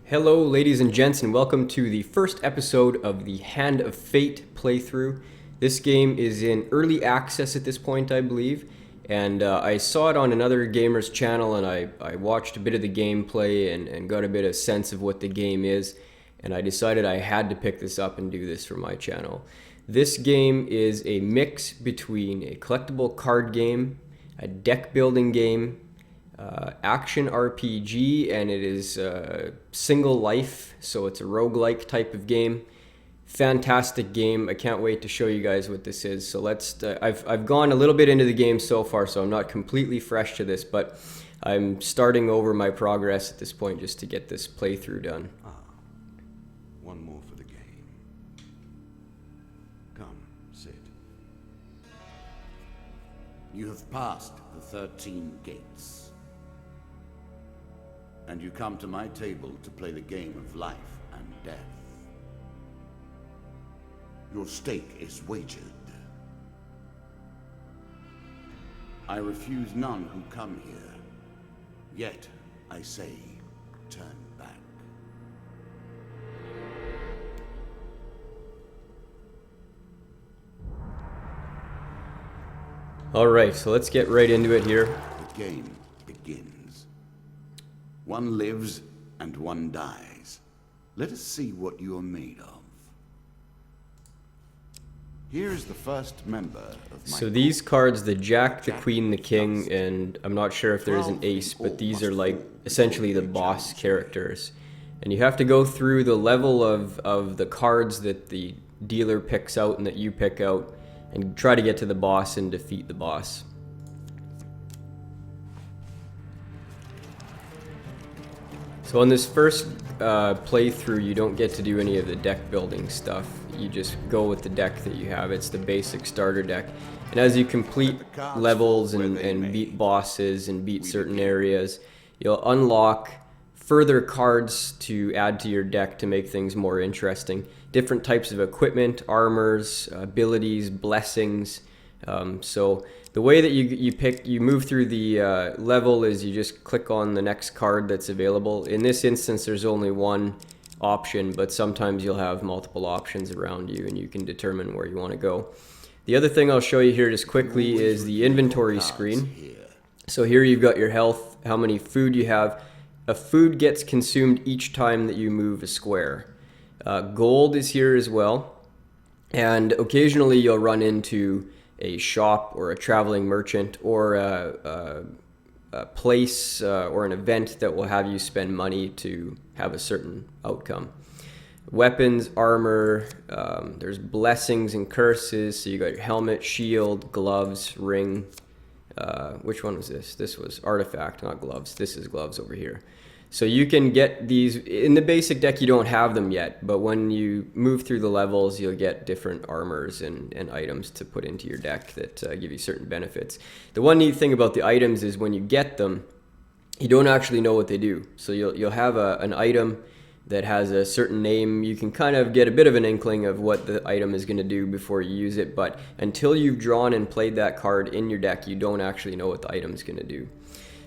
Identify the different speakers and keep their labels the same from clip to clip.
Speaker 1: Hello ladies and gents, and welcome to the first episode of the Hand of Fate playthrough. This game is in early access at this point, I believe, and I saw it on another gamer's channel, and I watched a bit of the gameplay and got a bit of sense of what the game is, and I decided I had to pick this up and do this for my channel. This game is a mix between a collectible card game, a deck building game, action RPG, and it is single life, so it's a roguelike type of game. Fantastic game. I can't wait to show you guys what this is. So let's I've gone a little bit into the game so far, so I'm not completely fresh to this, but I'm starting over my progress at this point just to get this playthrough done.
Speaker 2: One more for the game. Come, sit. You have passed the 13 gates. And you come to my table to play the game of life and death. Your stake is wagered. I refuse none who come here. Yet, I say, turn back.
Speaker 1: Alright, so let's get right into it here.
Speaker 2: The game begins. One lives and one dies. Let us see what you are made of. Here is the first member of my
Speaker 1: So these cards, the Jack, the Queen, the King, and I'm not sure if there is an Ace, but these are like essentially the boss characters. And you have to go through the level of the cards that the dealer picks out and that you pick out and try to get to the boss and defeat the boss. So on this first playthrough, you don't get to do any of the deck building stuff. You just go with the deck that you have. It's the basic starter deck. And as you complete levels and beat bosses and beat certain areas, you'll unlock further cards to add to your deck to make things more interesting. Different types of equipment, armors, abilities, blessings. So the way that you move through the level is you just click on the next card that's available. In this instance, there's only one option, but sometimes you'll have multiple options around you and you can determine where you want to go. The other thing I'll show you here just quickly is the inventory screen. So here you've got your health, how many food you have. A food gets consumed each time that you move a square. Gold is here as well, and occasionally you'll run into a shop or a traveling merchant or a place or an event that will have you spend money to have a certain outcome. Weapons, armor, there's blessings and curses, so you got your helmet, shield, gloves, ring. Which one was this? This was artifact, not gloves. This is gloves over here. So you can get these in the basic deck. You don't have them yet, but when you move through the levels, you'll get different armors and items to put into your deck that give you certain benefits. The one neat thing about the items is when you get them, you don't actually know what they do. So you'll have an item that has a certain name. You can kind of get a bit of an inkling of what the item is going to do before you use it, but until you've drawn and played that card in your deck, you don't actually know what the item is going to do.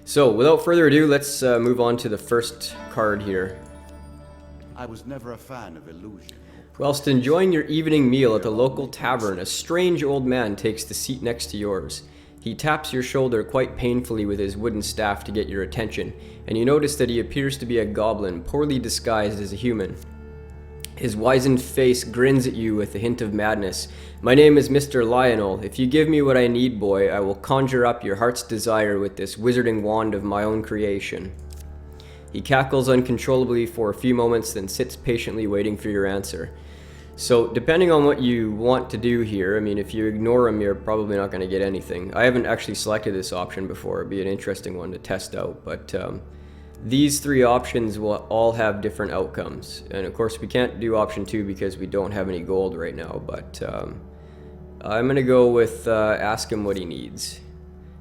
Speaker 1: So without further ado, let's move on to the first card here.
Speaker 2: I was never a fan of illusion.
Speaker 1: Whilst enjoying your evening meal at the local tavern, a strange old man takes the seat next to yours. He taps your shoulder quite painfully with his wooden staff to get your attention, and you notice that he appears to be a goblin, poorly disguised as a human. His wizened face grins at you with a hint of madness. "My name is Mr. Lionel. If you give me what I need, boy, I will conjure up your heart's desire with this wizarding wand of my own creation." He cackles uncontrollably for a few moments, then sits patiently waiting for your answer. So depending on what you want to do here, I mean, if you ignore him, you're probably not going to get anything. I haven't actually selected this option before. It'd be an interesting one to test out, but these three options will all have different outcomes. And of course, we can't do option 2 because we don't have any gold right now, but I'm going to go with ask him what he needs.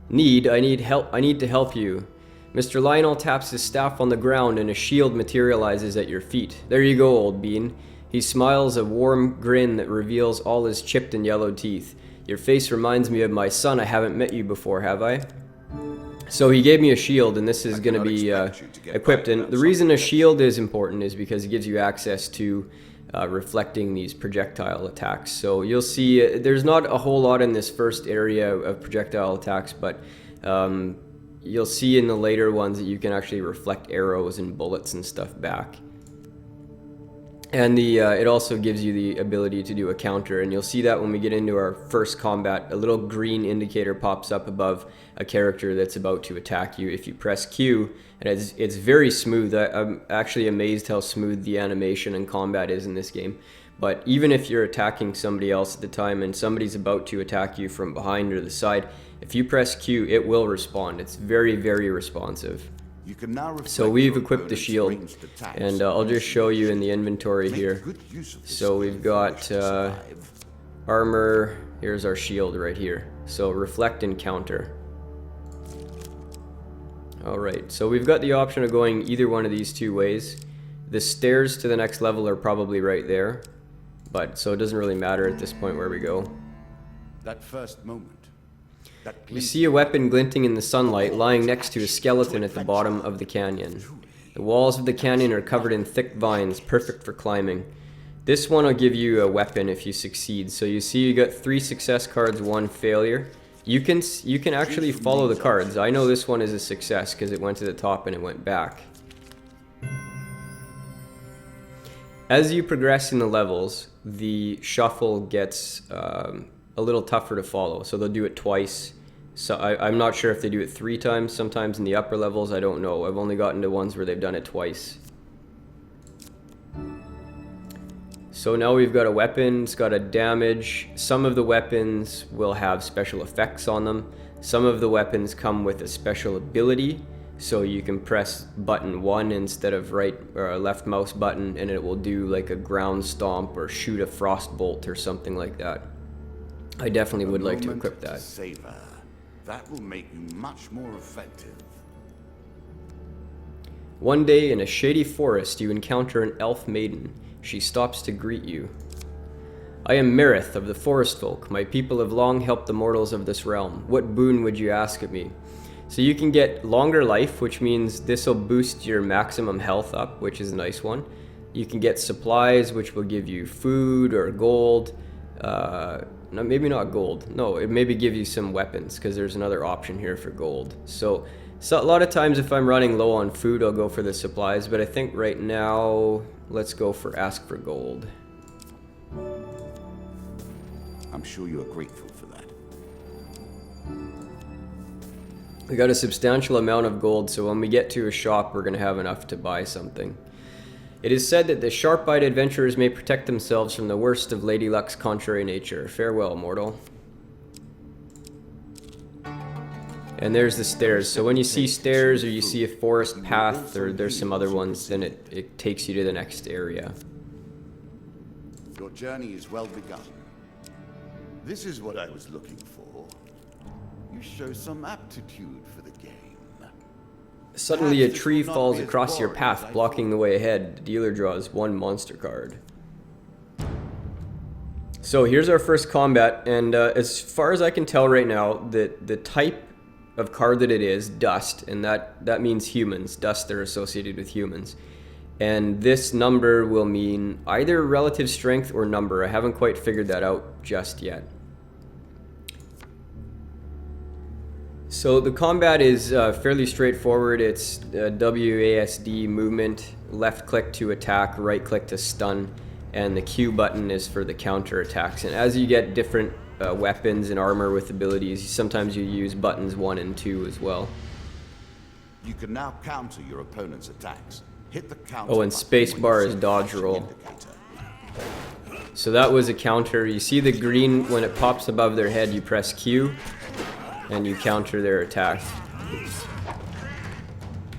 Speaker 1: I need help. I need to help you. Mr. Lionel taps his staff on the ground and a shield materializes at your feet. "There you go, old bean." He smiles a warm grin that reveals all his chipped and yellowed teeth. "Your face reminds me of my son. I haven't met you before, have I?" So he gave me a shield, and this is
Speaker 2: I
Speaker 1: going to
Speaker 2: cannot
Speaker 1: be
Speaker 2: expect you to get
Speaker 1: equipped.
Speaker 2: by
Speaker 1: And
Speaker 2: without
Speaker 1: the reason a
Speaker 2: something
Speaker 1: shield is important is because it gives you access to reflecting these projectile attacks. So you'll see there's not a whole lot in this first area of projectile attacks, but you'll see in the later ones that you can actually reflect arrows and bullets and stuff back. And it also gives you the ability to do a counter, and you'll see that when we get into our first combat, a little green indicator pops up above a character that's about to attack you. If you press Q, and it's very smooth. I'm actually amazed how smooth the animation and combat is in this game. But even if you're attacking somebody else at the time and somebody's about to attack you from behind or the side, if you press Q, it will respond. It's very, very responsive.
Speaker 2: You can now
Speaker 1: So we've equipped the shield, and I'll just show you in the inventory here. So we've got armor, here's our shield right here. So reflect and counter. Alright, so we've got the option of going either one of these two ways. The stairs to the next level are probably right there, but so it doesn't really matter at this point where we go.
Speaker 2: That first moment.
Speaker 1: You see a weapon glinting in the sunlight lying next to a skeleton at the bottom of the canyon. The walls of the canyon are covered in thick vines, perfect for climbing. This one will give you a weapon if you succeed. So you see you got 3 success cards, 1 failure. You can actually follow the cards. I know this one is a success because it went to the top and it went back. As you progress in the levels, the shuffle gets a little tougher to follow. So they'll do it twice. So I'm not sure if they do it 3 times. Sometimes in the upper levels, I don't know. I've only gotten to ones where they've done it twice. So now we've got a weapon, it's got a damage. Some of the weapons will have special effects on them. Some of the weapons come with a special ability. So you can press button 1 instead of right or left mouse button, and it will do like a ground stomp or shoot a frost bolt or something like that. I definitely would like to equip that.
Speaker 2: Savor. That will make you much more effective.
Speaker 1: One day in a shady forest, you encounter an elf maiden. She stops to greet you. I am Merith of the Forest Folk. My people have long helped the mortals of this realm. What boon would you ask of me? So you can get longer life, which means this will boost your maximum health up, which is a nice one. You can get supplies, which will give you food or gold. No, maybe not gold. No, it maybe give you some weapons, because there's another option here for gold. So a lot of times if I'm running low on food, I'll go for the supplies, but I think right now, let's go for ask for gold.
Speaker 2: I'm sure you are grateful for that.
Speaker 1: We got a substantial amount of gold, so when we get to a shop, we're going to have enough to buy something. It is said that the sharp-eyed adventurers may protect themselves from the worst of Lady Luck's contrary nature. Farewell, mortal. And there's the stairs. So when you see stairs or you see a forest path or there's some other ones, then it takes you to the next area.
Speaker 2: Your journey is well begun. This is what I was looking for. You show some aptitude for the game.
Speaker 1: Suddenly a tree falls across your path, blocking the way ahead. The dealer draws 1 monster card. So here's our first combat, and as far as I can tell right now, the type of card that it is, dust, and that means humans. Dust are associated with humans. And this number will mean either relative strength or number. I haven't quite figured that out just yet. So the combat is fairly straightforward. It's WASD movement, left click to attack, right click to stun, and the Q button is for the counter attacks. And as you get different weapons and armor with abilities, sometimes you use buttons 1 and 2 as well.
Speaker 2: You can now counter your opponent's attacks. Hit the counter.
Speaker 1: Oh, and spacebar is dodge roll. So that was a counter. You see the green, when it pops above their head, you press Q, and you counter their attack.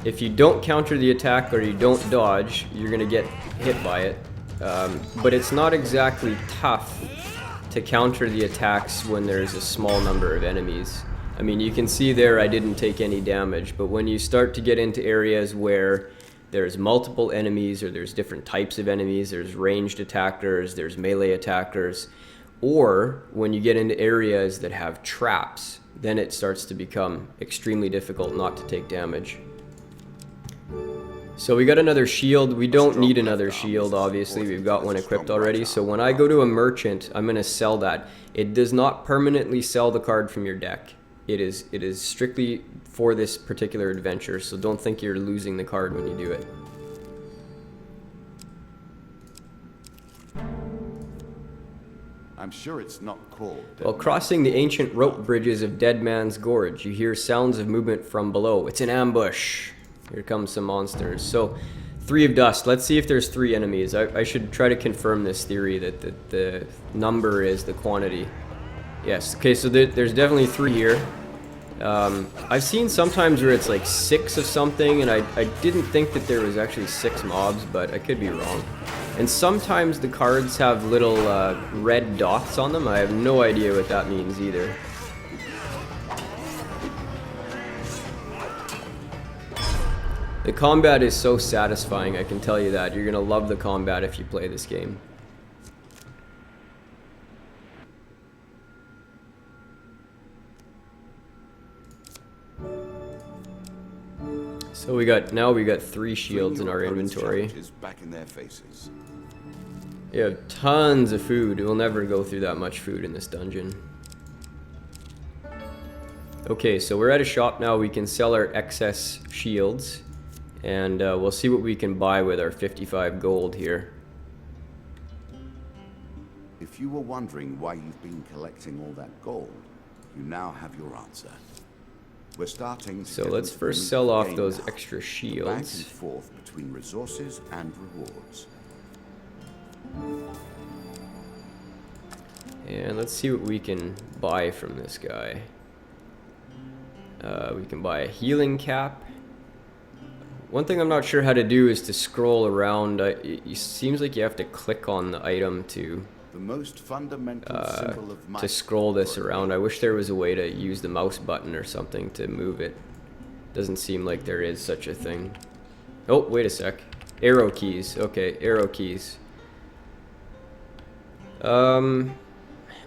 Speaker 1: If you don't counter the attack or you don't dodge, you're going to get hit by it. But it's not exactly tough to counter the attacks when there's a small number of enemies. I mean, you can see there I didn't take any damage, but when you start to get into areas where there's multiple enemies or there's different types of enemies, there's ranged attackers, there's melee attackers, or when you get into areas that have traps, then it starts to become extremely difficult not to take damage. So we got another shield. We don't need another shield, obviously. We've got one equipped already. So when I go to a merchant, I'm going to sell that. It does not permanently sell the card from your deck. It is strictly for this particular adventure, so don't think you're losing the card when you do it.
Speaker 2: I'm sure it's not called.
Speaker 1: While crossing the ancient rope bridges of Dead Man's Gorge, you hear sounds of movement from below. It's an ambush. Here comes some monsters. So, 3 of dust. Let's see if there's 3 enemies. I should try to confirm this theory that the number is the quantity. Yes. Okay, so there's definitely 3 here. I've seen sometimes where it's like 6 of something, and I didn't think that there was actually 6 mobs, but I could be wrong. And sometimes the cards have little red dots on them. I have no idea what that means either. The combat is so satisfying, I can tell you that. You're gonna love the combat if you play this game. So we got 3 shields in our inventory.
Speaker 2: Back in their faces.
Speaker 1: We have tons of food. We'll never go through that much food in this dungeon. Okay, so we're at a shop now. We can sell our excess shields. And we'll see what we can buy with our 55 gold here.
Speaker 2: If you were wondering why you've been collecting all that gold, you now have your answer. We're starting to
Speaker 1: So let's first sell off those extra
Speaker 2: back and
Speaker 1: shields.
Speaker 2: forth between resources and rewards.
Speaker 1: And let's see what we can buy from this guy. We can buy a healing cap. One thing I'm not sure how to do is to scroll around. It seems like you have to click on the item to
Speaker 2: The most fundamental symbol of might.
Speaker 1: scroll this around. I wish there was a way to use the mouse button or something to move it. Doesn't seem like there is such a thing. Oh, wait a sec. Arrow keys. Okay, arrow keys.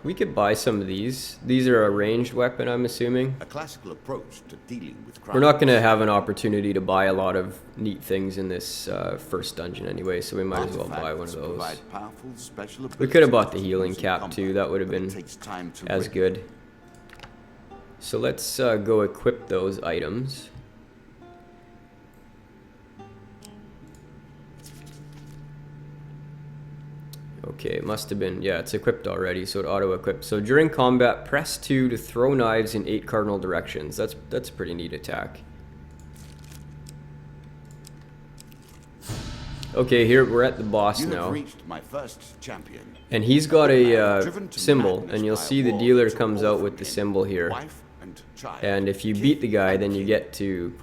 Speaker 1: We could buy some of these. These are a ranged weapon, I'm assuming.
Speaker 2: A classical approach to dealing with crime.
Speaker 1: We're not going to have an opportunity to buy a lot of neat things in this first dungeon anyway, so we might as well buy one of those. We could have bought the healing cap too. That would have been as good. So let's go equip those items. Okay, it must have been, yeah, it's equipped already, so it auto-equipped. So during combat, press 2 to throw knives in 8 cardinal directions. That's a pretty neat attack. Okay, here we're at the boss now.
Speaker 2: Reached my first champion.
Speaker 1: And he's got a symbol, and you'll see the dealer comes out with the symbol here. And if you beat the guy, then you get to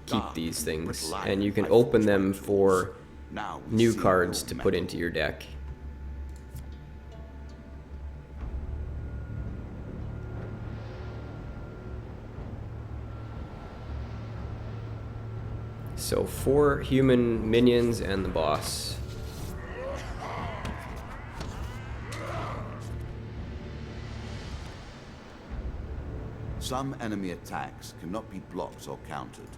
Speaker 1: keep these things, and you can open them for new cards to put into your deck. So 4 human minions and the boss.
Speaker 2: Some enemy attacks cannot be blocked or countered.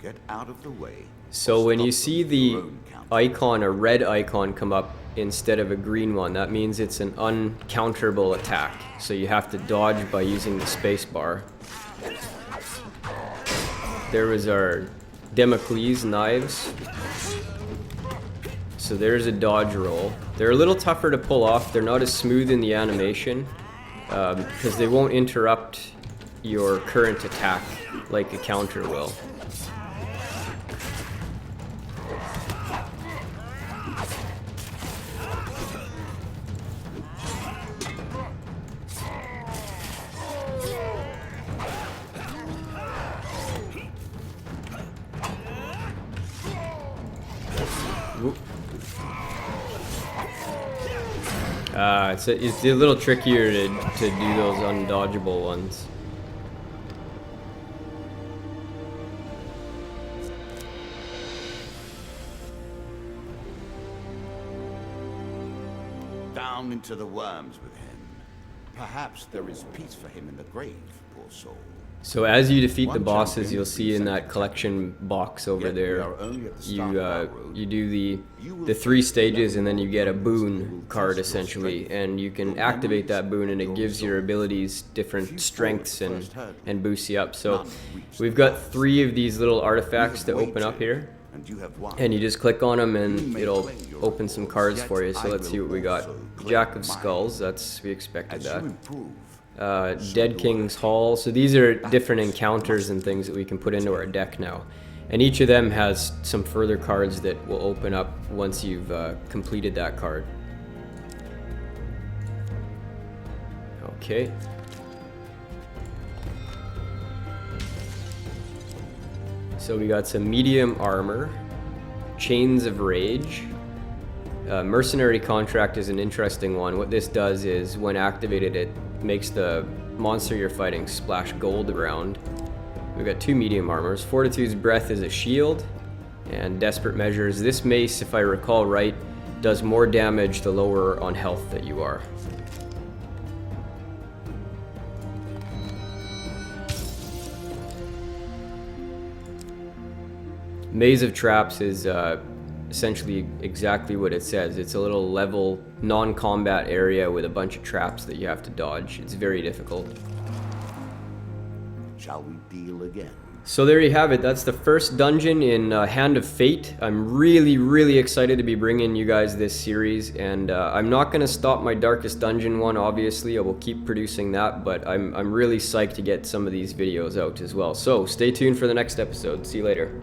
Speaker 2: Get out of the way.
Speaker 1: So when you see the icon, a red icon come up instead of a green one, that means it's an uncounterable attack. So you have to dodge by using the space bar. There was our Damocles knives. So there's a dodge roll. They're a little tougher to pull off. They're not as smooth in the animation because they won't interrupt your current attack like a counter will. It's a little trickier to do those undodgeable ones.
Speaker 2: Down into the worms with him. Perhaps there is peace for him in the grave, poor soul.
Speaker 1: So as you defeat the
Speaker 2: One
Speaker 1: bosses,
Speaker 2: champion
Speaker 1: you'll
Speaker 2: is
Speaker 1: see in that
Speaker 2: 3
Speaker 1: collection box over
Speaker 2: Yet we
Speaker 1: there,
Speaker 2: are only at the
Speaker 1: you
Speaker 2: start of our road.
Speaker 1: you do
Speaker 2: You will
Speaker 1: the 3
Speaker 2: face
Speaker 1: stages, and then you get a
Speaker 2: level opponents who
Speaker 1: boon
Speaker 2: will
Speaker 1: card
Speaker 2: test your
Speaker 1: essentially,
Speaker 2: strength,
Speaker 1: and you can
Speaker 2: your
Speaker 1: activate that
Speaker 2: memories,
Speaker 1: boon, and it
Speaker 2: your
Speaker 1: gives your
Speaker 2: resolve.
Speaker 1: abilities
Speaker 2: If you
Speaker 1: different
Speaker 2: fall
Speaker 1: strengths
Speaker 2: at the first hurdle,
Speaker 1: and boosts you up. So
Speaker 2: none reach
Speaker 1: we've
Speaker 2: the
Speaker 1: got
Speaker 2: top.
Speaker 1: 3 of these little
Speaker 2: You
Speaker 1: artifacts
Speaker 2: have
Speaker 1: that open up
Speaker 2: waited,
Speaker 1: here,
Speaker 2: and you have won.
Speaker 1: and you just click on them
Speaker 2: You
Speaker 1: and
Speaker 2: may
Speaker 1: it'll
Speaker 2: claim your
Speaker 1: open some
Speaker 2: rewards,
Speaker 1: cards
Speaker 2: yet
Speaker 1: for you. So
Speaker 2: I
Speaker 1: let's see
Speaker 2: will
Speaker 1: what we got.
Speaker 2: also claim
Speaker 1: Jack of
Speaker 2: mine.
Speaker 1: Skulls, that's, we expected
Speaker 2: As
Speaker 1: that.
Speaker 2: you improve,
Speaker 1: Dead King's Hall. So these are different encounters and things that we can put into our deck now. And each of them has some further cards that will open up once you've completed that card. Okay. So we got some medium armor, Chains of Rage. Mercenary Contract is an interesting one. What this does is, when activated, it makes the monster you're fighting splash gold around. We've got 2 medium armors. Fortitude's Breath is a shield, and Desperate Measures. This mace, if I recall right, does more damage the lower on health that you are. Maze of Traps is essentially exactly what it says. It's a little level, non-combat area with a bunch of traps that you have to dodge. It's very difficult.
Speaker 2: shall we deal again?
Speaker 1: So there you have it. That's the first dungeon in Hand of Fate. I'm really excited to be bringing you guys this series, and I'm not going to stop my Darkest Dungeon one, obviously. I will keep producing that, but I'm really psyched to get some of these videos out as well. So stay tuned for the next episode. See you later.